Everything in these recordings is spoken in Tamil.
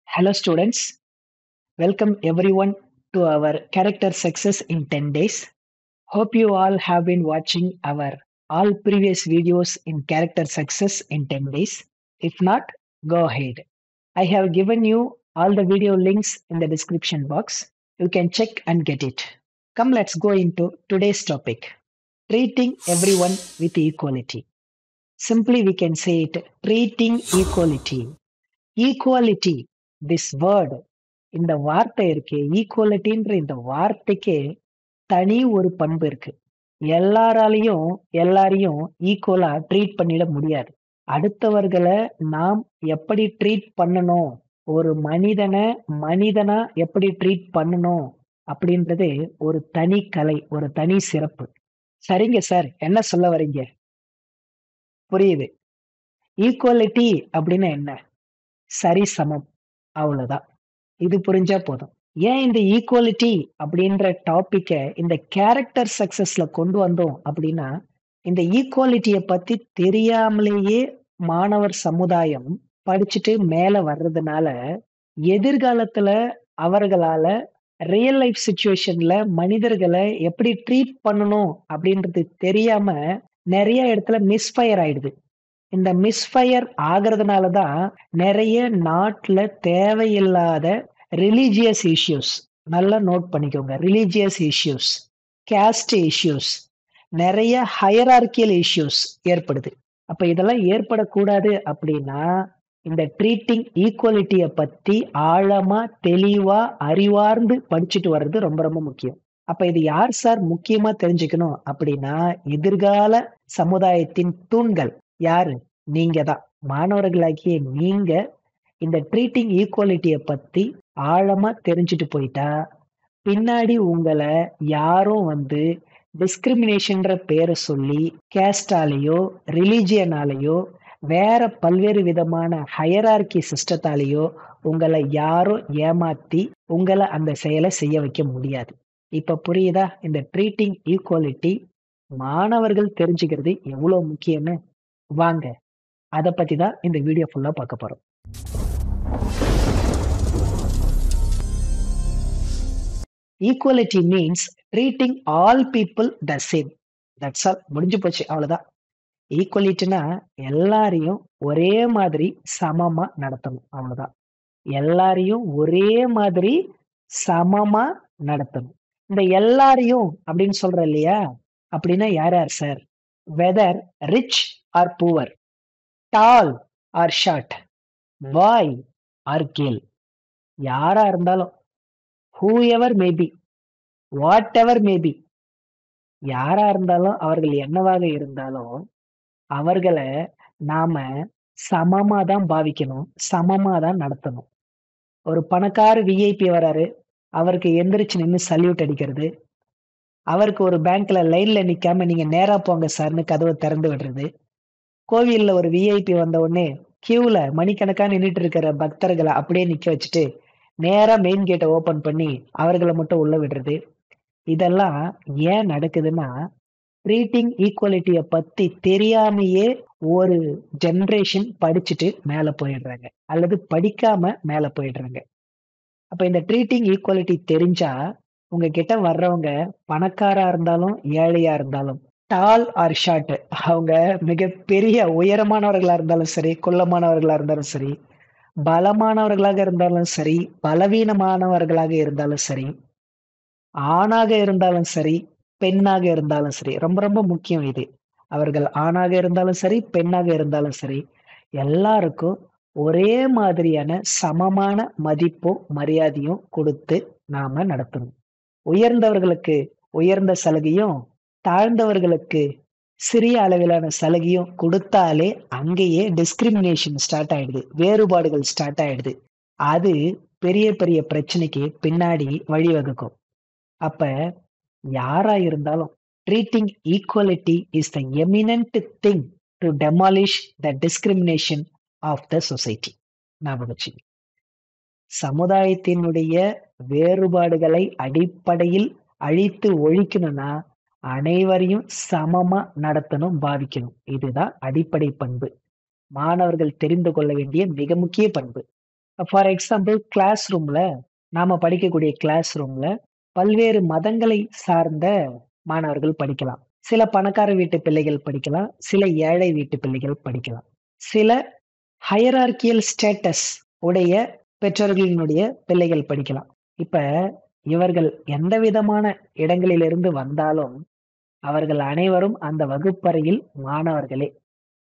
Hello students, welcome everyone to our character success in 10 days. Hope you all have been watching our all previous videos in character success in 10 days. If not, go ahead. I have given you all the video links in the description box. You can check and get it. Come, let's go into today's topic. Treating everyone with equality. Simply we can say it, treating equality. Equality this word, இந்த வார்த்தை இருக்கு, ஈக்குவாலிட்டின்ற இந்த வார்த்தைக்கு தனி ஒரு பண்பு இருக்கு. எல்லாரையும் ஈக்குவலா ட்ரீட் பண்ணிட முடியாது. அடுத்தவர்களை நாம் எப்படி ட்ரீட் பண்ணணும், ஒரு மனிதனா எப்படி ட்ரீட் பண்ணணும் அப்படின்றது ஒரு தனி கலை, ஒரு தனி சிறப்பு. சரிங்க சார், என்ன சொல்ல வரீங்க? புரியுது. ஈக்குவாலிட்டி அப்படின்னா என்ன? சரி சமம், அவ்வளவுதான். இது புரிஞ்சா போதும். ஏன் இந்த ஈக்குவாலிட்டி அப்படின்ற டாபிக்க இந்த கேரக்டர் சக்சஸ்ல கொண்டு வந்தோம் அப்படின்னா, இந்த ஈக்குவாலிட்டிய பத்தி தெரியாமலேயே மாணவர் சமுதாயம் படிச்சுட்டு மேல வர்றதுனால எதிர்காலத்துல அவர்களால ரியல் லைஃப் சிச்சுவேஷன்ல மனிதர்களை எப்படி ட்ரீட் பண்ணணும் அப்படின்றது தெரியாம நிறைய இடத்துல மிஸ்ஃபயர் ஆயிடுது. இந்த மிஸ்ஃபயர் ஆகிறதுனால தான் நிறைய நாட்டுல தேவையில்லாத ரிலீஜியஸ் இஷ்யூஸ், நல்லா நோட் பண்ணிக்கோங்க, ரிலீஜியஸ் இஷ்யூஸ், கேஸ்ட் இஷ்யூஸ், நிறைய ஹையரார்கியல் இஷ்யூஸ் ஏற்படுது. அப்ப இதெல்லாம் ஏற்படக்கூடாது அப்படின்னா இந்த ட்ரீட்டிங் ஈக்குவாலிட்டியை பத்தி ஆழமா தெளிவா அறிவார்ந்து படிச்சுட்டு வர்றது ரொம்ப ரொம்ப முக்கியம். அப்ப இது யார் சார் முக்கியமா தெரிஞ்சுக்கணும் அப்படின்னா, எதிர்கால சமுதாயத்தின் தூண்கள் யாரு? நீங்க தான். மாணவர்களாகிய நீங்க இந்த ட்ரீட்டிங் ஈக்குவாலிட்டியை பத்தி ஆழமா தெரிஞ்சுட்டு போயிட்டா பின்னாடி உங்களை யாரும் டிஸ்கிரிமினேஷன்ற பேரை சொல்லி கேஸ்டாலேயோ ரிலீஜியனாலேயோ வேற பல்வேறு விதமான ஹையரார்கி சிஸ்டத்தாலேயோ உங்களை யாரும் ஏமாத்தி உங்களை அந்த செயலை செய்ய வைக்க முடியாது. இப்ப புரியுதா இந்த ட்ரீட்டிங் ஈக்குவாலிட்டி மாணவர்கள் தெரிஞ்சுக்கிறது எவ்வளவு முக்கியம்னு? வாங்க, அதை பத்தி தான் இந்த வீடியோ ஃபுல்லா பார்க்க போறோம். Equality means treating all people the same. That's all, முடிஞ்சு போச்சு, அவ்வளவுதான். ஈக்குவாலிட்டினா எல்லாரையும் ஒரே மாதிரி சமமா நடத்தணும், அவ்வளவுதான். எல்லாரையும் ஒரே மாதிரி சமமா நடத்தணும். இந்த எல்லாரையும் அப்படின்னு சொல்ற இல்லையா, அப்படின்னா யார் யார் sir? Whether rich or poor, tall or short, boy or girl, யாரா இருந்தாலும், whoever maybe, whatever maybe, யாரா இருந்தாலும், அவர்கள் என்னவாக இருந்தாலும் அவர்களை நாம சமமா தான் பாவிக்கணும், சமமா தான் நடத்தணும். ஒரு பணக்கார விஐபி வராரு, அவருக்கு எந்திரிச்சு நின்று சல்யூட் அடிக்கிறது, அவருக்கு ஒரு பேங்க்ல லைன்ல நிக்காம நீங்க நேரா போங்க சார்னு கதவை திறந்து விடுறது, கோவில்ல ஒரு விஐபி வந்த உடனே கியூல மணிக்கணக்கா நின்றுட்டு இருக்கிற பக்தர்களை அப்படியே நிக்க வச்சுட்டு நேரா மெயின் கேட்டை ஓபன் பண்ணி அவர்களை மட்டும் உள்ள விடுறது, இதெல்லாம் ஏன் நடக்குதுன்னா ட்ரீட்டிங் ஈக்குவாலிட்டிய பத்தி தெரியாமையே ஒரு ஜெனரேஷன் படிச்சுட்டு மேல போயிடுறாங்க அல்லது படிக்காம மேல போயிடுறாங்க. அப்ப இந்த ட்ரீட்டிங் ஈக்குவாலிட்டி தெரிஞ்சா உங்ககிட்ட வர்றவங்க பணக்காரா இருந்தாலும் ஏழையா இருந்தாலும், டால் ஆர் ஷார்ட், அவங்க மிகப்பெரிய உயரமானவர்களா இருந்தாலும் சரி, குள்ளமானவர்களா இருந்தாலும் சரி, பலமானவர்களாக இருந்தாலும் சரி, பலவீனமானவர்களாக இருந்தாலும் சரி, ஆணாக இருந்தாலும் சரி, பெண்ணாக இருந்தாலும் சரி, ரொம்ப ரொம்ப முக்கியம் இது. அவர்கள் ஆணாக இருந்தாலும் சரி, பெண்ணாக இருந்தாலும் சரி, எல்லாருக்கும் ஒரே மாதிரியான சமமான மதிப்பும் மரியாதையும் கொடுத்து நாம நடத்தணும். உயர்ந்தவர்களுக்கு உயர்ந்த சலுகையும் தாழ்ந்தவர்களுக்கு சிறிய அளவிலான சலுகையும் கொடுத்தாலே அங்கேயே டிஸ்கிரிமினேஷன் ஸ்டார்ட் ஆயிடுது, வேறுபாடுகள் ஸ்டார்ட் ஆயிடுது. அது பெரிய பெரிய பிரச்சனைக்கு பின்னாடி வழிவகுக்கும். அப்ப யாரா இருந்தாலும் treating equality is the eminent thing to demolish the discrimination of the society. ஞாபகம் வச்சுங்க. சமுதாயத்தினுடைய வேறுபாடுகளை அடிப்படையில் அழித்து ஒழிக்கணும்னா அனைவரையும் சமமா நடத்தணும், பாவிக்கணும். இதுதான் அடிப்படை பண்பு. மாணவர்கள் தெரிந்து கொள்ள வேண்டிய மிக முக்கிய பண்பு. ஃபார் எக்ஸாம்பிள் கிளாஸ் ரூம்ல நாம படிக்கக்கூடிய கிளாஸ் ரூம்ல பல்வேறு மதங்களை சார்ந்த மாணவர்கள் படிக்கலாம். சில பணக்கார வீட்டு பிள்ளைகள் படிக்கலாம், சில ஏழை வீட்டு பிள்ளைகள் படிக்கலாம். சில ஹையரார்கியல் ஸ்டேட்டஸ் உடைய பெற்றோர்களினுடைய பிள்ளைகள் படிக்கலாம். இப்ப இவர்கள் எந்த விதமான இடங்களிலிருந்து வந்தாலும் அவர்கள் அனைவரும் அந்த வகுப்பறையில் மாணவர்களே,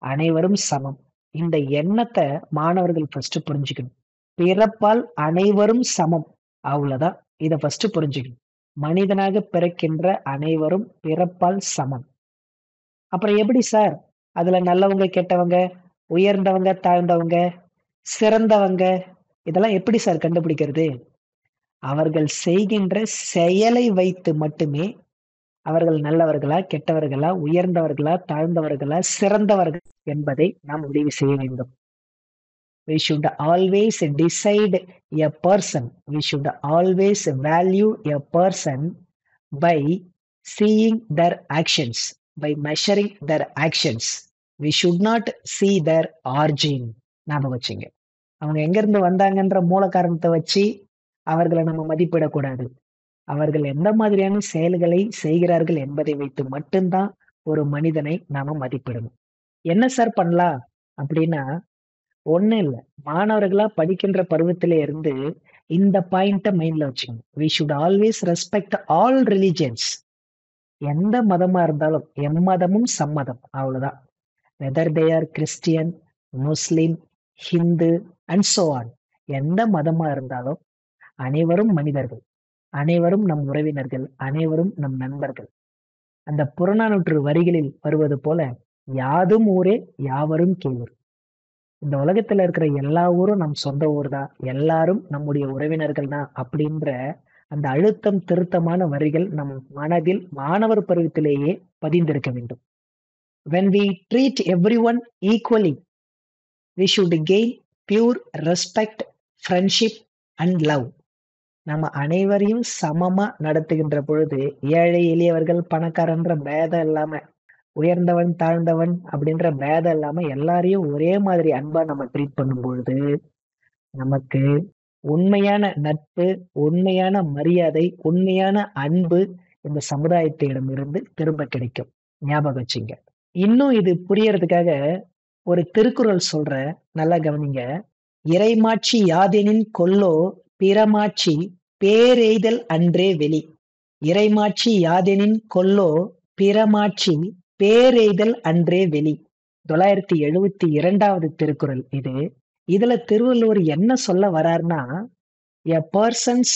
அனைவரும் சமம். இந்த எண்ணத்தை மாணவர்கள் ஃபர்ஸ்ட் புரிஞ்சுக்கணும். பிறப்பால் அனைவரும் சமம், அவ்வளவுதான். இத ஃபர்ஸ்ட் புரிஞ்சுக்கணும். மனிதனாக பிறக்கின்ற அனைவரும் பிறப்பால் சமம். அப்புறம் எப்படி சார் அதுல நல்லவங்க கெட்டவங்க, உயர்ந்தவங்க தாழ்ந்தவங்க, சிறந்தவங்க, இதெல்லாம் எப்படி சார் கண்டுபிடிக்கிறது? அவர்கள் செய்கின்ற செயலை வைத்து மட்டுமே அவர்கள் நல்லவர்களா, கெட்டவர்களா, உயர்ந்தவர்களா, தாழ்ந்தவர்களா, சிறந்தவர்கள் என்பதை நாம் முடிவு செய்ய வேண்டும். We should always decide a person. We should always value a person by seeing their actions, by measuring their actions. We should not see their origin. ஞாபகம் வச்சுங்க. அவங்க எங்க இருந்து வந்தாங்கன்ற மூல காரணத்தை வச்சு அவர்களை நம்ம மதிப்பிடக்கூடாது. அவர்கள் எந்த மாதிரியான செயல்களை செய்கிறார்கள் என்பதை வைத்து மட்டும்தான் ஒரு மனிதனை நாம மதிப்பிடணும். என்ன சார் பண்ணலாம் அப்படின்னா, ஒண்ணும் இல்ல. மாணவர்களா படிக்கின்ற பருவத்திலே இருந்து இந்த பாயிண்ட மைண்ட்ல வச்சுக்கணும். We should always respect all religions. எந்த மதமா இருந்தாலும் எம்மதமும் சம்மதம், அவ்வளவுதான். Whether they are Christian, Muslim, Hindu and so on. எந்த மதமா இருந்தாலும் அனைவரும் மனிதர்கள், அனைவரும் நம் உறவினர்கள், அனைவரும் நம் நண்பர்கள். அந்த புறநானூற்று வரிகளில் வருவது போல, யாதும் ஊரே யாவரும் கேளீர். இந்த உலகத்துல இருக்கிற எல்லா ஊரும் நம் சொந்த ஊர் தான், எல்லாரும் நம்முடைய உறவினர்கள் தான் அப்படின்ற அந்த அழுத்தம் திருத்தமான வரிகள் நம் மனதில் மாணவர் பருவத்திலேயே பதிந்திருக்க வேண்டும். When we treat everyone equally, we should gain pure respect, friendship and love. நம்ம அனைவரையும் சமமா நடத்துகின்ற பொழுது ஏழை எளியவர்கள் பணக்காரன்ற பேதம் இல்லாம, உயர்ந்தவன் தாழ்ந்தவன் அப்படின்ற பேதம் இல்லாம எல்லாரையும் ஒரே மாதிரி அன்பா நம்ம ட்ரீட் பண்ணும் பொழுது நமக்கு உண்மையான நட்பு, உண்மையான மரியாதை, உண்மையான அன்பு இந்த சமுதாயத்திடம் இருந்து திரும்ப கிடைக்கும். ஞாபகம் வச்சுங்க. இன்னும் இது புரியறதுக்காக ஒரு திருக்குறள் சொல்ற, நல்லா கவனிங்க. இறைமாட்சி யாதெனின் கொல்லோ பிறமாட்சி பேரெய்தல் அன்றே வெளி. இறைமாட்சி யாதெனின் கொல்லோ பிறமாட்சி பேரெய்தல் அன்றே வெளி. 972வது திருக்குறள் இது. இதுல திருவள்ளுவர் என்ன சொல்ல வர்றார்னா, a person's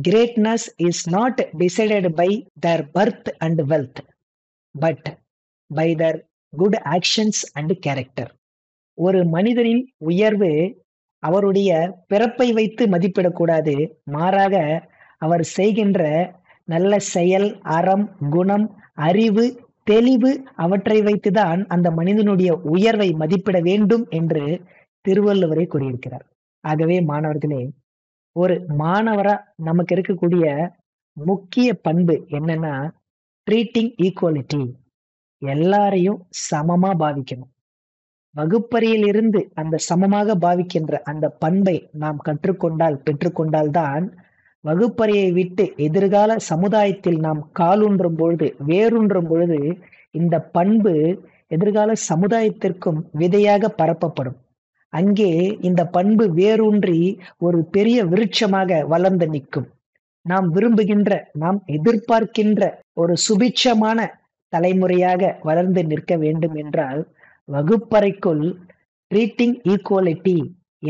greatness is not decided by their birth and wealth, but by their good actions and character. ஒரு மனிதனின் உயர்வு அவருடைய பிறப்பை வைத்து மதிப்பிடக்கூடாது, மாறாக அவர் செய்கின்ற நல்ல செயல், அறம், குணம், அறிவு, தெளிவு அவற்றை வைத்துதான் அந்த மனிதனுடைய உயர்வை மதிப்பிட வேண்டும் என்று திருவள்ளுவரே கூறியிருக்கிறார். ஆகவே மாணவர்களே, ஒரு மாணவரா நமக்கு இருக்கக்கூடிய முக்கிய பண்பு என்னன்னா, ட்ரீட்டிங் ஈக்குவாலிட்டி. எல்லாரையும் சமமா பாவிக்கணும். வகுப்பறையில் இருந்து அந்த சமமாக பாவிக்கின்ற அந்த பண்பை நாம் கற்றுக்கொண்டால், பெற்றுக்கொண்டால் தான் வகுப்பறையை விட்டு எதிர்கால சமுதாயத்தில் நாம் காலூன்றும் பொழுது, வேரூன்றும் பொழுது இந்த பண்பு எதிர்கால சமுதாயத்திற்கும் விதையாக பரப்பப்படும். அங்கே இந்த பண்பு வேரூன்றி ஒரு பெரிய விருட்சமாக வளர்ந்து நிற்கும். நாம் விரும்புகின்ற, நாம் எதிர்பார்க்கின்ற ஒரு சுபிட்சமான தலைமுறையாக வளர்ந்து நிற்க வேண்டும் என்றால், வகுப்பறைக்குள் ட்ரீட்டிங் ஈக்குவாலிட்டி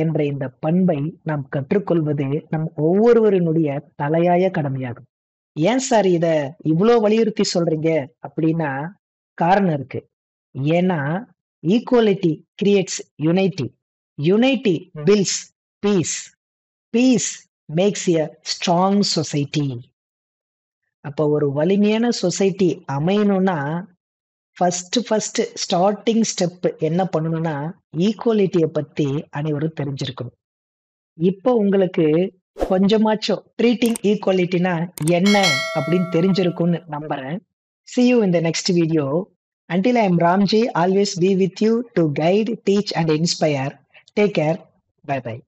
என்ற இந்த பண்பை நாம் கற்றுக்கொள்வது நம் ஒவ்வொருவரினுடைய தலையாய கடமையாகும். ஏன் சார் இத இவ்வளோ வலியுறுத்தி சொல்றீங்க அப்படின்னா, காரணம் இருக்கு. ஏன்னா equality creates unity, unity builds peace, peace makes a strong society. அப்ப ஒரு வலிமையான சொசைட்டி அமையணும்னா ஃபர்ஸ்ட் ஸ்டார்டிங் ஸ்டெப் என்ன பண்ணணும்னா, ஈக்குவாலிட்டியை பத்தி அனைவரும் தெரிஞ்சிருக்கணும். இப்போ உங்களுக்கு கொஞ்சமாச்சும் ட்ரீட்டிங் ஈக்குவாலிட்டினா என்ன அப்படின்னு தெரிஞ்சிருக்கும்னு நம்புறேன். See you in the next video. Until I am Ramji, always be with you to guide, teach and inspire. Take care. Bye bye.